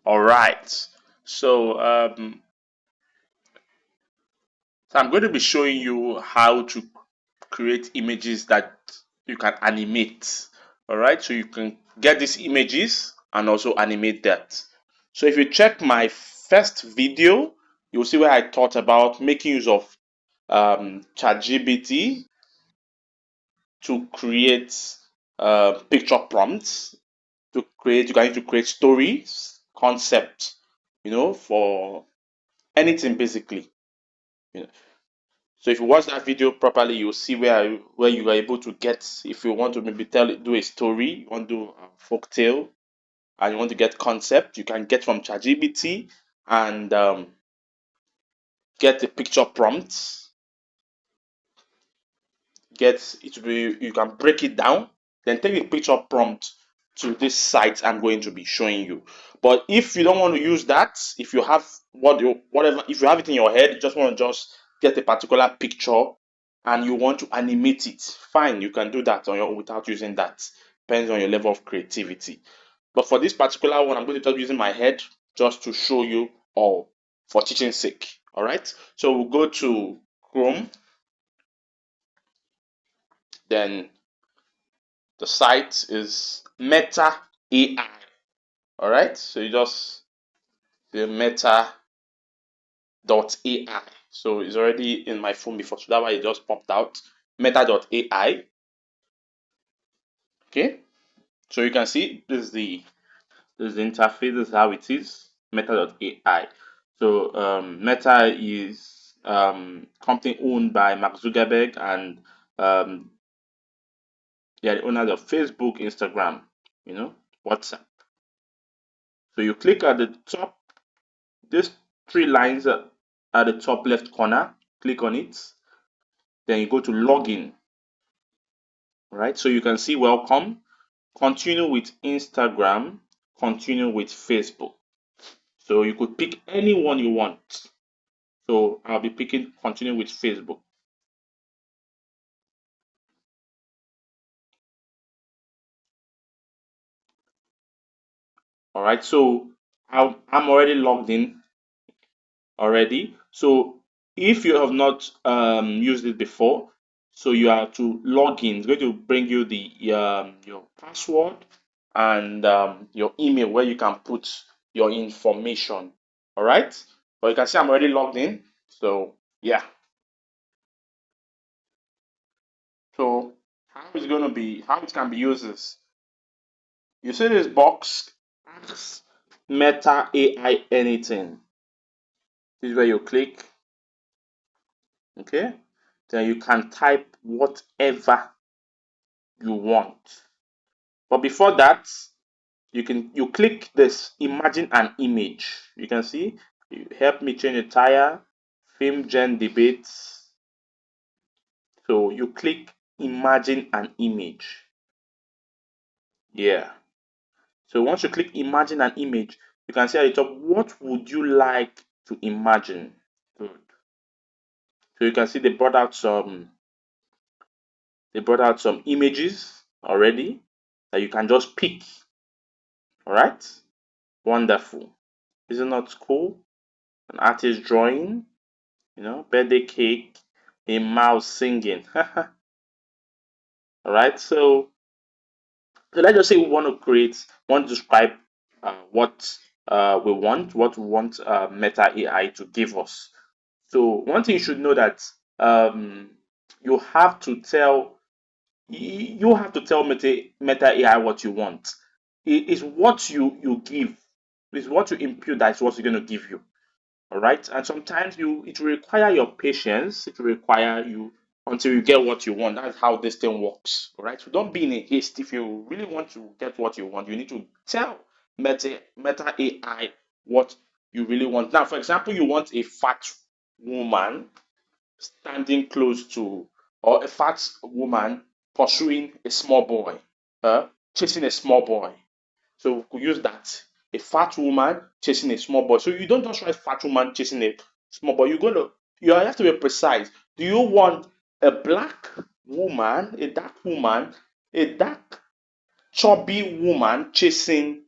All right. So, so I'm going to be showing you how to create images that you can animate. All right. So you can get these images and also animate that. So if you check my first video, you'll see where I taught about making use of ChatGPT to create picture prompts you can use to create stories, concepts, for anything basically. You know. So if you watch that video properly, you'll see where you are able to get. If you want to maybe do a story, you want to do a folk tale, and you want to get concept, you can get from ChatGPT and get the picture prompts. Get it to be You can break it down, then take the picture prompt to this site I'm going to be showing you. But if you don't want to use that, if you have whatever, if you have it in your head, you just want to just get a particular picture and you want to animate it, fine, you can do that on your own without using that. Depends on your level of creativity. But for this particular one, I'm going to just using my head just to show you all for teaching sake. All right. So we'll go to Chrome, then the site is Meta AI. All right, so you just the Meta.ai. So it's already in my phone before, so that's why it just popped out. Meta.ai. Okay, so you can see this is the interface. This is how it is. Meta.ai. So Meta is company owned by Mark Zuckerberg, and they are the owners of Facebook, Instagram, WhatsApp. So you click at the top. These three lines at the top left corner, click on it. Then you go to login, right? So you can see welcome, continue with Instagram, continue with Facebook. So you could pick any one you want. So I'll be picking continue with Facebook. All right. So I'm already logged in already. So if you have not used it before, so you have to log in. It's going to bring you the your password and your email where you can put your information. All right. But you can see I'm already logged in. So yeah. So how it can be used is you see this box, ask Meta AI anything. This is where you click. Okay. Then you can type whatever you want. But before that, you click this imagine an image. You can see help me change a tire, film gen debates. So you click imagine an image. Yeah. So once you click imagine an image, you can see at the top what would you like to imagine. Good. So you can see they brought out some images already that you can just pick. All right. Wonderful. Is it not cool? An artist drawing, birthday cake, a mouse singing. All right. So let's just say want to describe what we want Meta AI to give us. So one thing you should know that um, you have to tell you have to tell Meta AI what you want. It is what you give. It's what you impute that is what it's going to give you. All right. And sometimes it will require your patience. It will require you until you get what you want. That's how this thing works. All right. So don't be in a haste. If you really want to get what you want, you need to tell Meta AI what you really want. Now, for example, you want a fat woman standing close to, or a fat woman pursuing a small boy, chasing a small boy. So we could use that. A fat woman chasing a small boy. So you don't just write fat woman chasing a small boy. You have to be precise. Do you want a black woman, a dark chubby woman chasing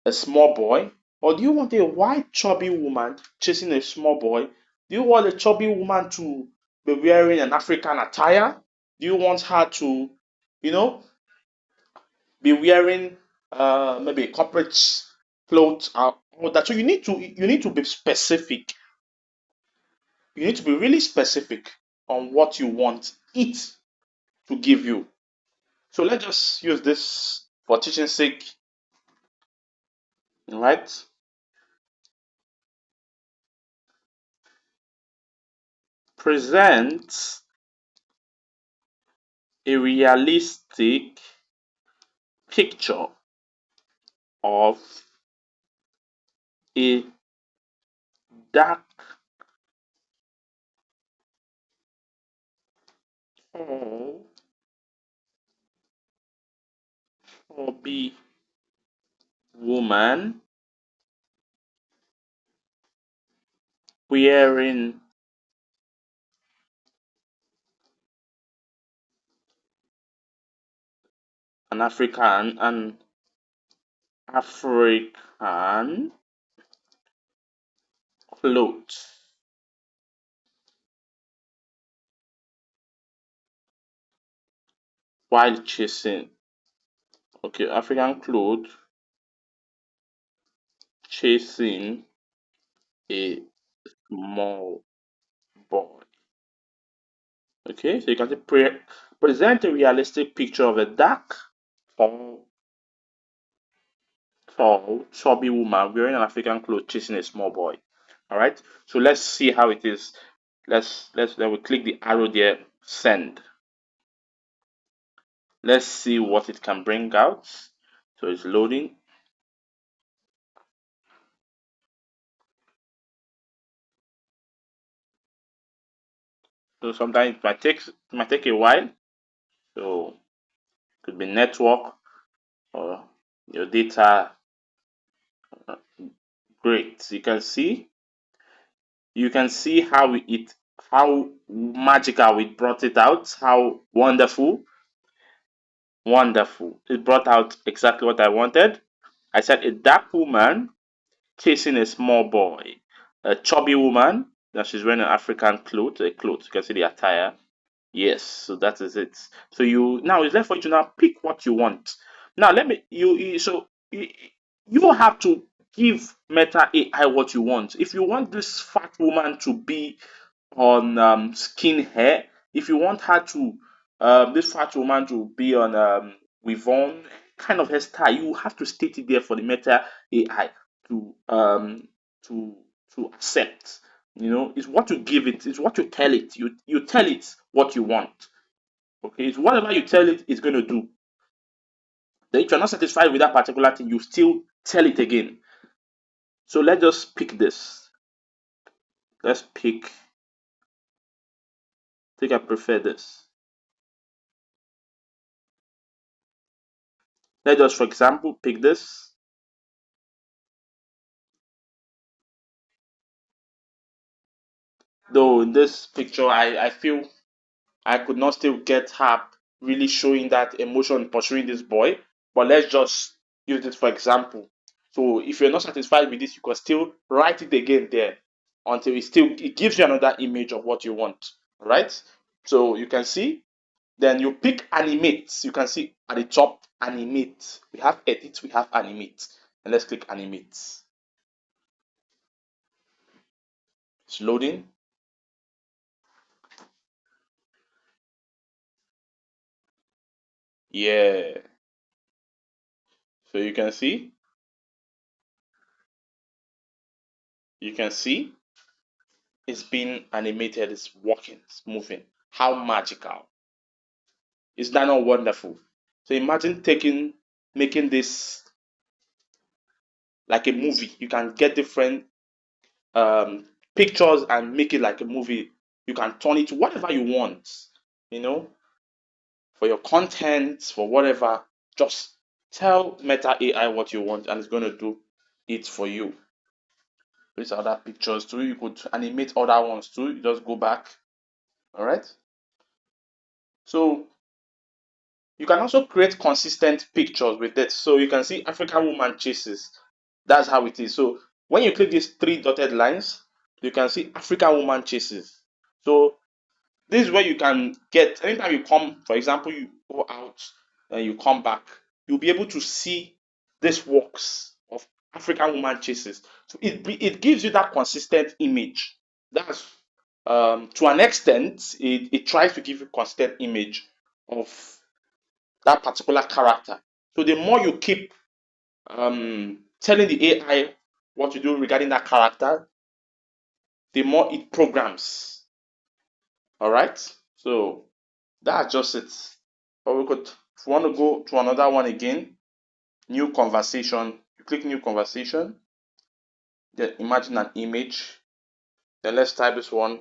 a small boy, Or do you want a white chubby woman chasing a small boy? Do you want a chubby woman to be wearing an African attire? Do you want her to, you know, be wearing maybe corporate clothes or all that? So you need to be specific. You need to be really specific on what you want it to give you. So let's just use this for teaching sake, right? Present a realistic picture of a dark tall chubby woman wearing an African clothes while chasing, okay, African clothes chasing a small boy. Okay, so you can say present a realistic picture of a dark, tall, chubby woman wearing an African cloth chasing a small boy. All right, so let's see how it is. Let's then we click the arrow there, send. Let's see what it can bring out. So it's loading. So sometimes it might take a while. So it could be network or your data. Great. You can see how magical it brought it out, how wonderful. It brought out exactly what I wanted. I said a dark woman chasing a small boy, a chubby woman that she's wearing an African cloth, a cloth. You can see the attire. Yes, so that is it. So you now it's left for you to now pick what you want. Now let me you have to give Meta AI what you want. If you want this fat woman to be on skin hair, if you want her to this fat woman to be on Wivon kind of hairstyle, you have to state it there for the Meta AI to to to accept. It's what you give it, it's what you tell it. You tell it what you want. Okay, it's whatever you tell it, it's going to do. Then if you're not satisfied with that particular thing, you still tell it again. So let's just pick this. Let's pick. I think I prefer this. Let's just, for example, pick this. Though in this picture, I feel I could not still get her really showing that emotion pursuing this boy. But let's just use this for example. So if you're not satisfied with this, you can still write it again there until it gives you another image of what you want. Right? So you can see. Then you pick animate. You can see at the top animate. We have edit, we have animate. And let's click animate. It's loading. Yeah. So you can see it's being animated, it's working, it's moving. How magical. Is that not wonderful? So imagine making this like a movie. You can get different pictures and make it like a movie. You can turn it to whatever you want, you know, for your content, for whatever. Just tell Meta AI what you want and it's going to do it for you. These other pictures too. You could animate other ones too. You just go back. All right. So you can also create consistent pictures with it. So you can see African woman chases. That's how it is. So when you click these three dotted lines, you can see African woman chases. So this is where you can get, anytime you come, for example, you go out and you come back, you'll be able to see these works of African woman chases. So it gives you that consistent image. That's to an extent, it tries to give you consistent image of that particular character. So the more you keep telling the AI what to do regarding that character, the more it programs. All right. So that's just it. Or we could, if you want to go to another one again, new conversation. You click new conversation. Then imagine an image. Then let's type this one.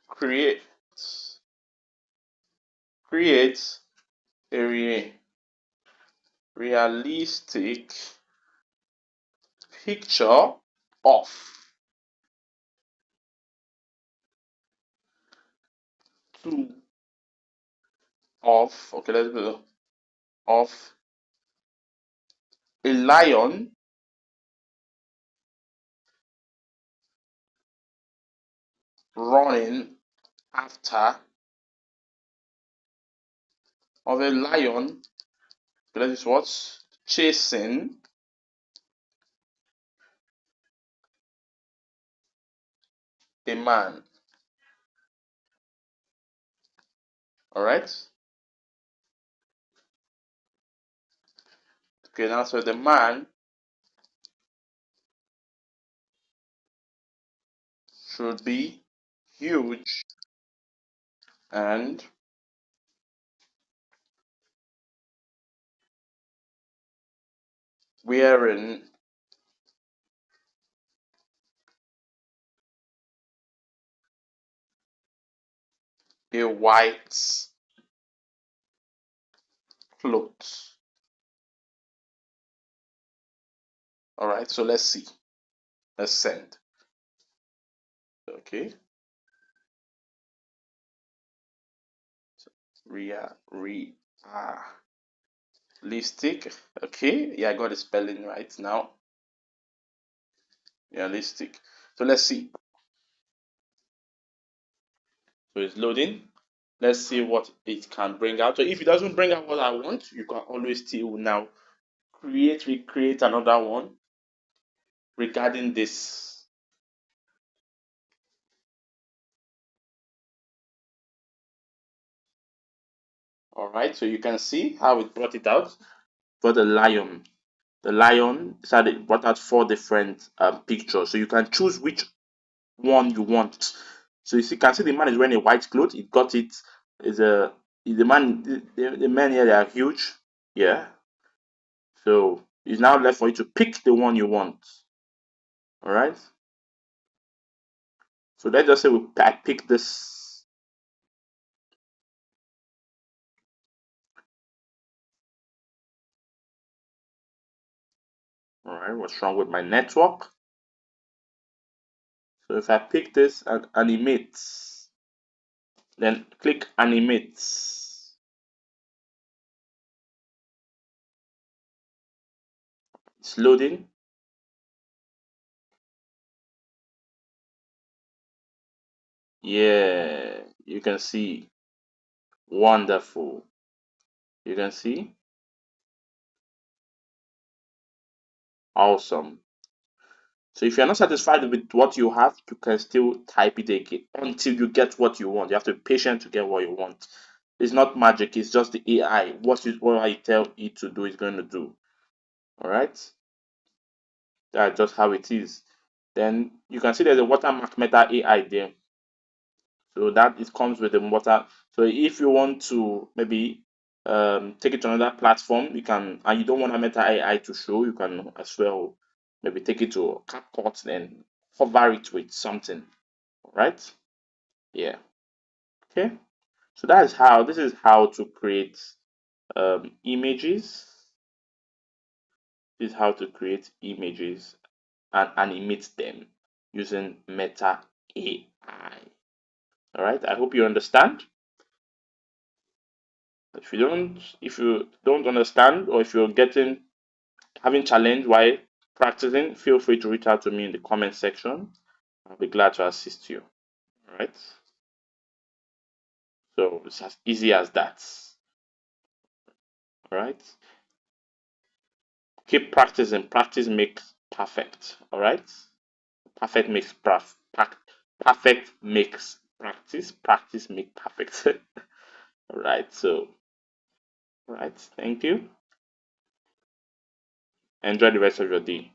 Create create a realistic picture of two of okay let's go of a lion running after of a lion that is what chasing a man. All right. Okay. Now, so the man should be huge and wearing a white cloth. All right. So let's see. Let's send. Okay. Realistic. Okay. Yeah, I got the spelling right now. Realistic. So let's see. So it's loading. Let's see what it can bring out. So if it doesn't bring out what I want, you can always still now recreate another one regarding this. All right, so you can see how it brought it out for the lion. The lion started it brought out four different pictures, so you can choose which one you want. So you can see the man is wearing a white cloth. It got it. Is a the man the men here they are huge. Yeah. So it's now left for you to pick the one you want. All right. So let's just say I pick this. All right. What's wrong with my network? So if I pick this and animate, then click animate. It's loading. Yeah, you can see. Wonderful. You can see. Awesome. So if you're not satisfied with what you have, you can still type it again until you get what you want. You have to be patient to get what you want. It's not magic, it's just the AI. What I tell it to do is going to do. All right. That's just how it is. Then you can see there's a watermark meta AI there. So that it comes with the water. So if you want to maybe take it to another platform, you can, and you don't want a meta AI to show, you can as well maybe take it to CapCut and cover it with something. Right? Yeah. Okay. So this is how to create images. This is how to create images and animate them using Meta AI. All right. I hope you understand. If you don't understand, or if you're getting having challenge while practicing, feel free to reach out to me in the comment section. I'll be glad to assist you. All right. So it's as easy as that. All right. Keep practicing. Practice makes perfect. All right. Perfect makes perfect makes practice. Practice make perfect. All right. So, all right. Thank you. Enjoy the rest of your day.